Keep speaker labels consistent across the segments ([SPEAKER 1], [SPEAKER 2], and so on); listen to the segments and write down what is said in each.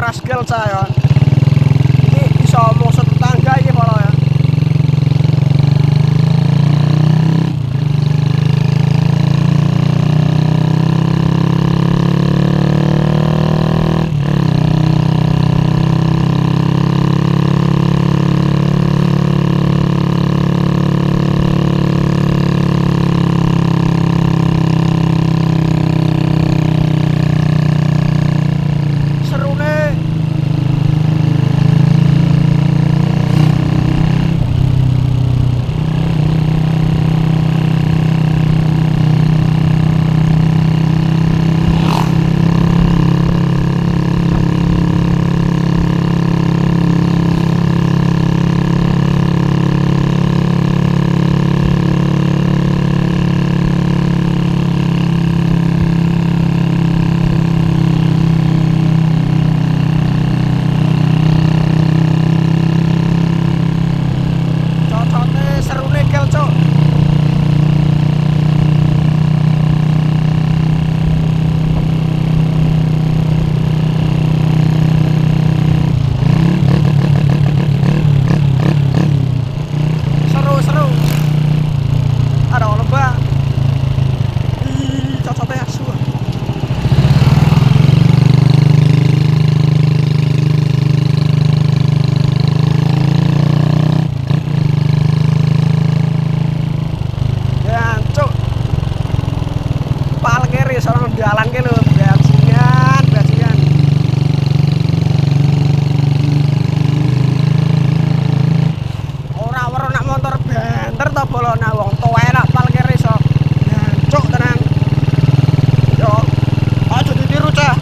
[SPEAKER 1] keras gel saya. Ini bisa musuh tetangga ini kalau ya. Jalan ke lu, bajingan, bajingan. Ora weruh nak motor banter to bolona wong tuwa enak parkir iso. Jancuk tenan. Yo, aja ditiru cah.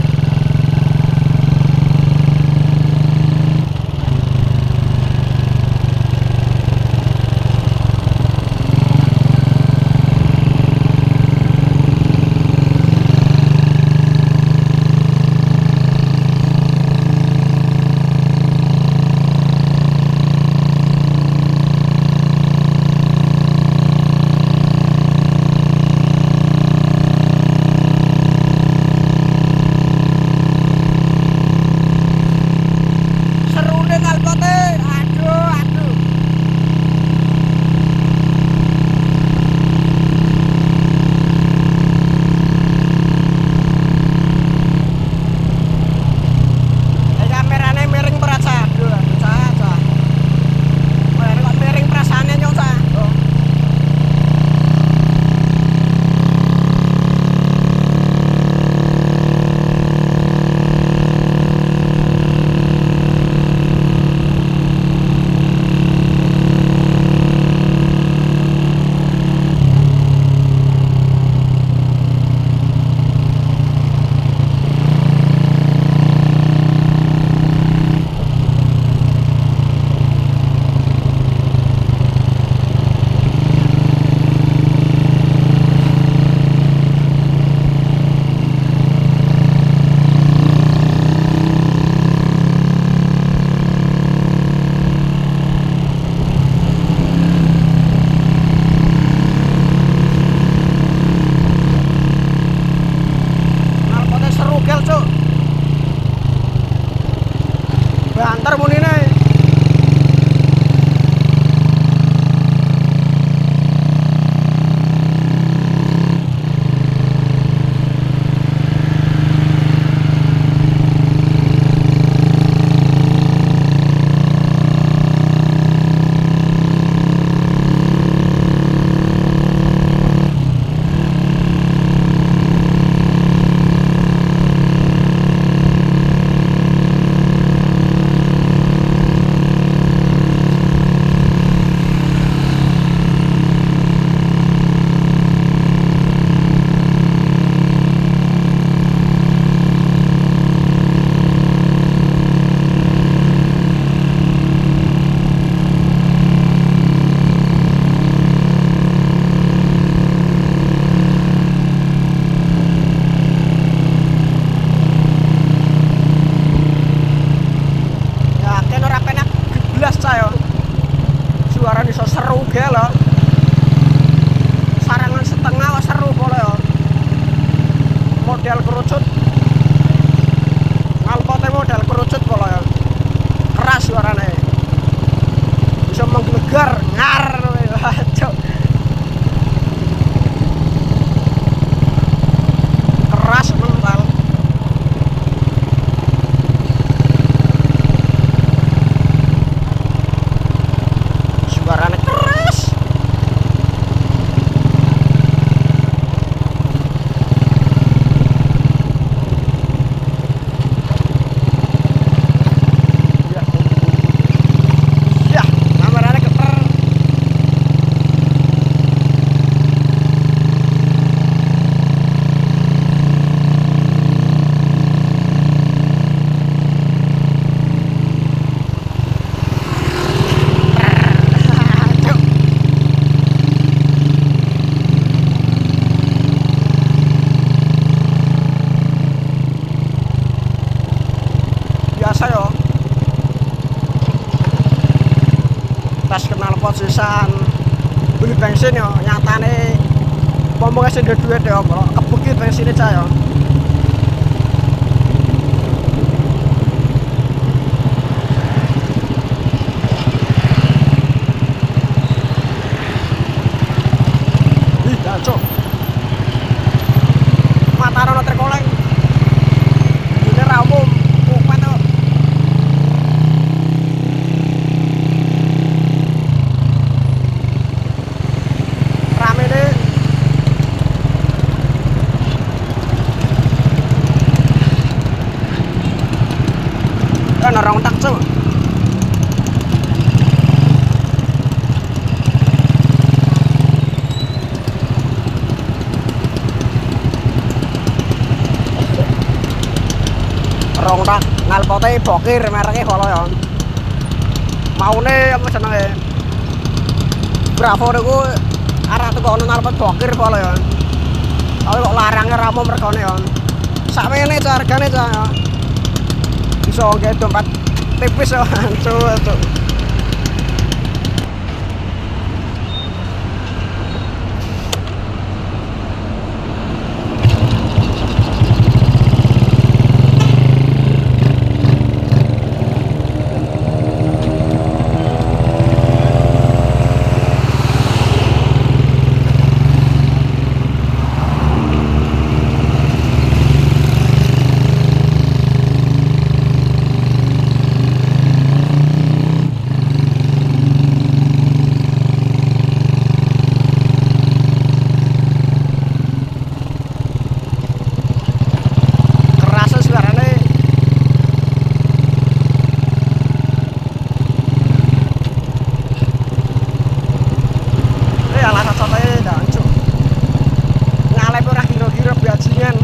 [SPEAKER 1] Banter munine. model kerucut, knalpotnya model kerucut saya. Tes knalpot sisan beli bensin yo nyatane pompa sing ndek duit yo kebeki bensin aja yo. Ih, jancuk. Matarono terkoleng. Ini ra umum, kupet kok. Rame deh. Kan orang tak cuk. Rong tak ngalpote bokir mereke kala ya. Maune apa jenenge? Bravo niku arah teko ono ngalpot bokir kala ya. Tapi kok larange ra mung regane ya. Sakmene cah regane cah ya. Iso nggae dompet tipis ya, cuk. Kerasa suarane. Alah sotoe dancuk. Ngalep ora kira-kira bajingan.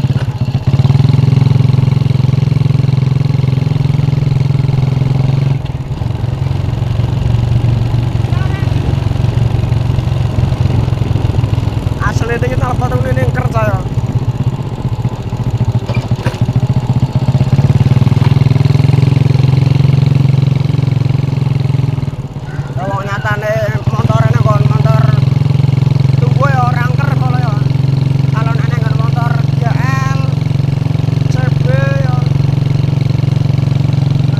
[SPEAKER 1] Asli iki telepon ngene kerja ya. Kalau nyatane motorane kon motor tunggu ya orang ker kalau ya. Kalau nek nang motor GL CB ya.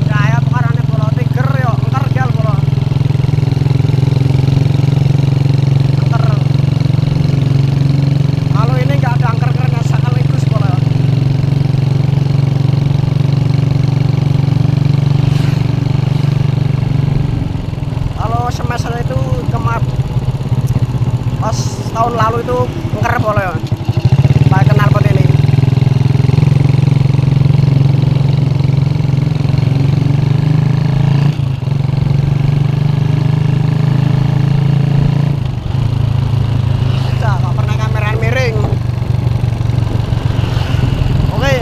[SPEAKER 1] Kaya perkarane bola Tiger ya, entar gel bola. Entar. Kalau ini enggak ada angker-angkernya sekaligus bola. Kalau semester itu pas tahun lalu itu ngker boleh ya. Pakai knalpot ini. Cak, kok pernah kameran miring. Oke.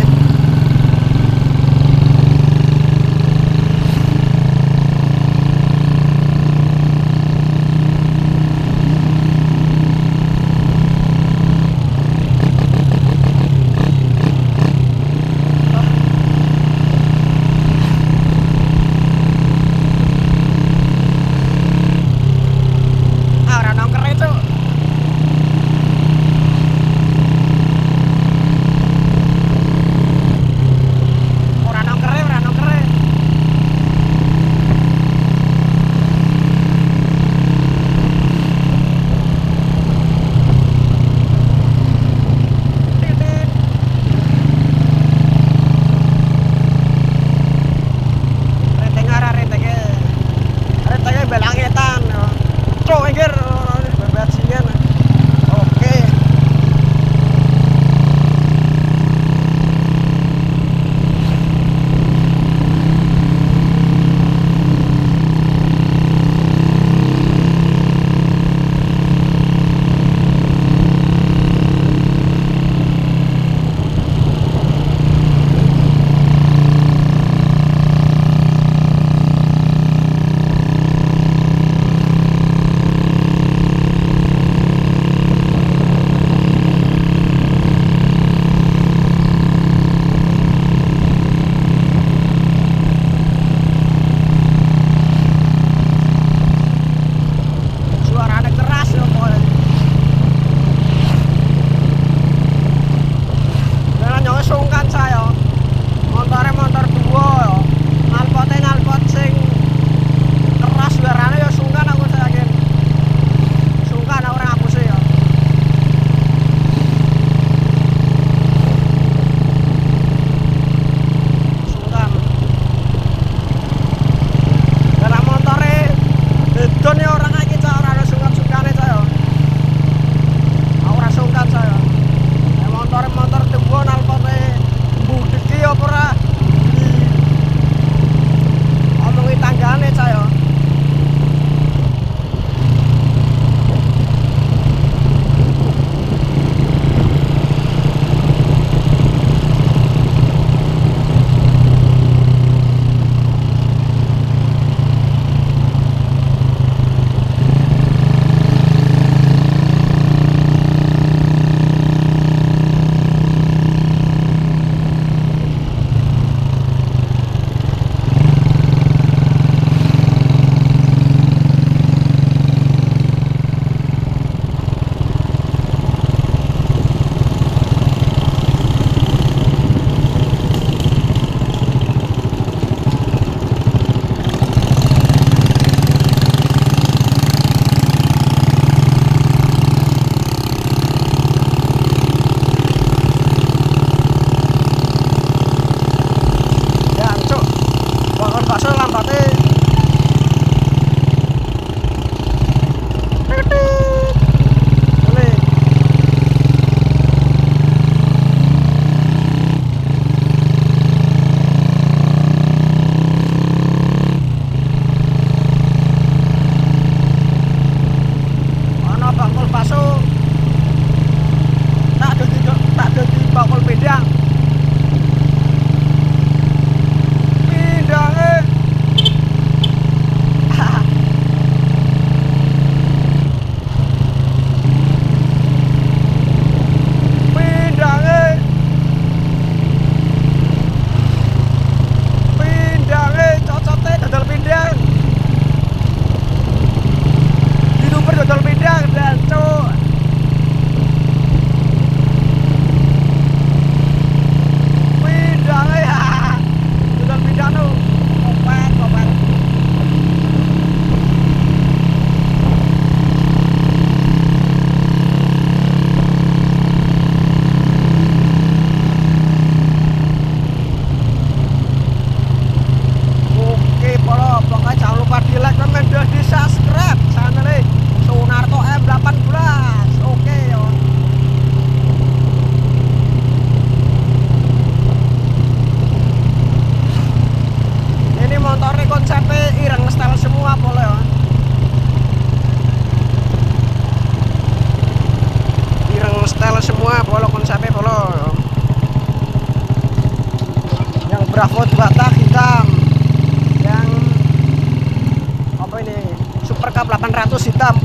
[SPEAKER 1] top 800 hitam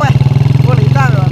[SPEAKER 1] full hitam ya.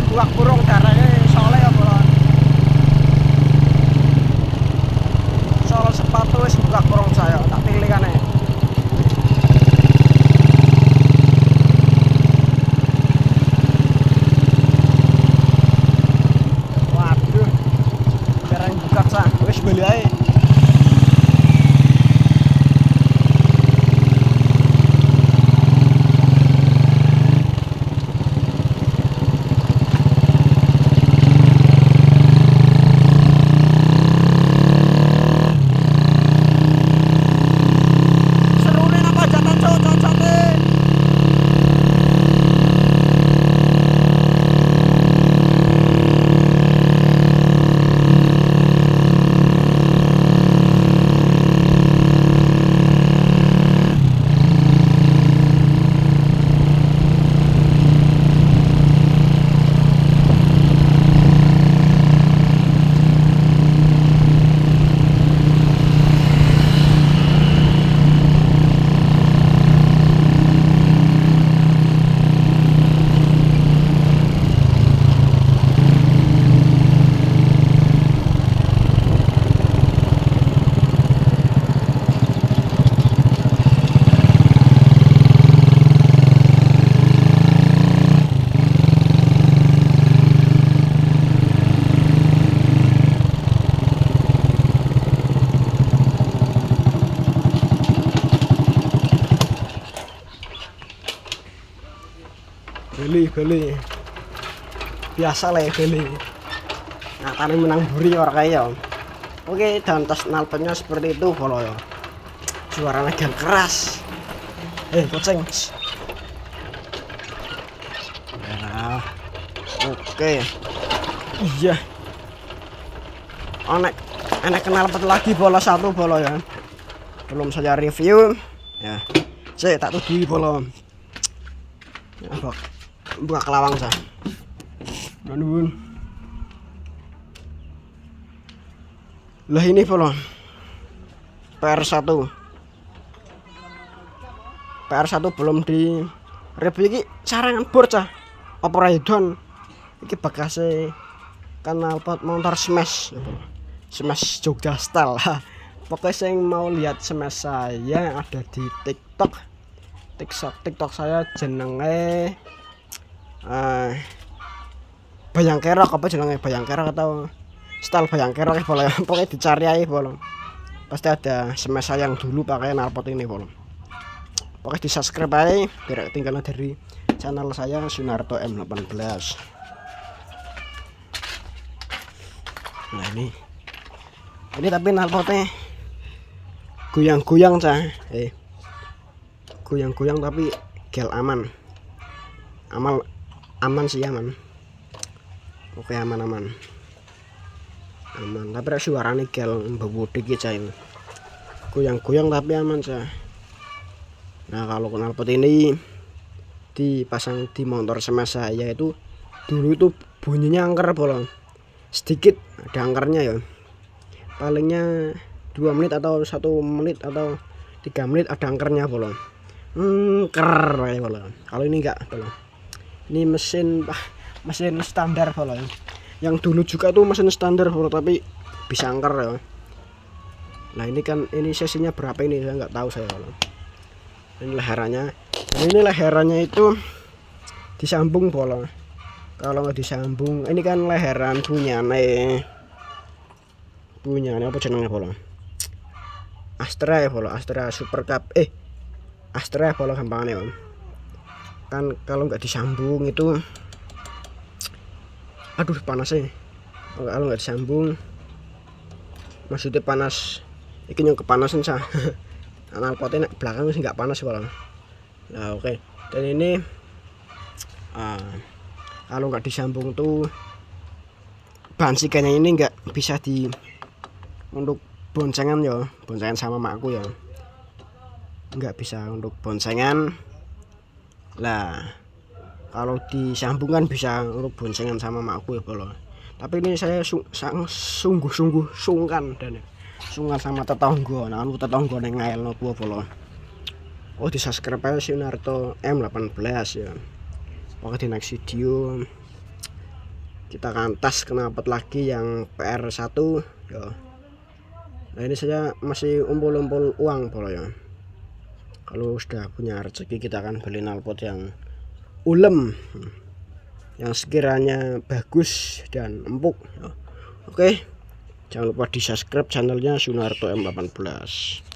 [SPEAKER 1] Buak burung darahnya soalnya ya bolon. Soal sepatu wis buak burung saya tak pilih kan ya. Waduh, jarang buka sah, wis beli aja. Beli biasa lah ya beli. Nah tadi menang buri orang kaya. Oke, dan tas knalpotnya seperti itu kalau ya. Suaranya agak keras. Kucing. Nah, oke. Iya. Anak knalpot lagi bola satu bola ya. Belum saya review. Ya. Saya tak tuh bola. Ya, buka kelawang sah. Nuwun. Lah ini bolon. PR1 belum di review iki sarangan bor cah. Apa Raidon iki bekase knalpot motor smash. Smash Jogja Style. Pokoknya yang mau lihat smash saya yang ada di TikTok TikTok saya jenenge bayang kerok apa jenenge bayang kerok atau style bayang kerok boleh pokoknya dicari aja bolong. Pasti ada smash saya yang dulu pakai knalpot ini bolong. Pokoknya di subscribe aja biar ketinggalan dari channel saya Sunarto M18. Nah ini tapi knalpotnya goyang-goyang cah, goyang-goyang tapi gel aman sih aman. Oke aman tapi suaranya gel bebudik ya cah, goyang-goyang tapi aman cah. Nah kalau knalpot ini dipasang di motor smash saya itu dulu itu bunyinya angker bolong, sedikit ada angkernya ya, palingnya 2 menit atau 1 menit atau 3 menit ada angkernya bolong, kayak bolong. Kalau ini enggak bolong, ini mesin standar bolong. Yang dulu juga tuh mesin standar bolong tapi bisa angker ya. Nah ini kan ini sesinya berapa ini saya nggak tahu saya bolong. Ini leherannya, dan ini leherannya itu disambung bolong. Kalau nggak disambung, ini kan leheran punya apa jenengnya bolong? Astra ya bolong, Astra Super Cup. Astra ya bolong gampangannya om. Kan kalau nggak disambung itu, aduh panas sih. Kalau nggak disambung, maksudnya panas. Ini yang kepanasan sah. Knalpotnya belakang sih nggak panas bolong. Nah oke. Dan ini kalau nggak disambung tuh bahan sikanya ini nggak bisa untuk boncengan ya, boncengan sama makku ya, nggak bisa untuk boncengan lah. Kalau disambungkan bisa untuk boncengan sama makku ya bolong. Tapi ini saya sungguh sungkan sama tetangga, nah tetangga yang ngael no gua bolong. Oh di subscribe aja Sunarto M18 ya. Oke di next video kita akan tes knalpot lagi yang PR1 ya. Nah ini saya masih umpul uang bolong ya. Kalau sudah punya rezeki kita akan beli knalpot yang ulem, yang sekiranya bagus dan empuk ya. Oke, jangan lupa di subscribe channelnya Sunarto M18.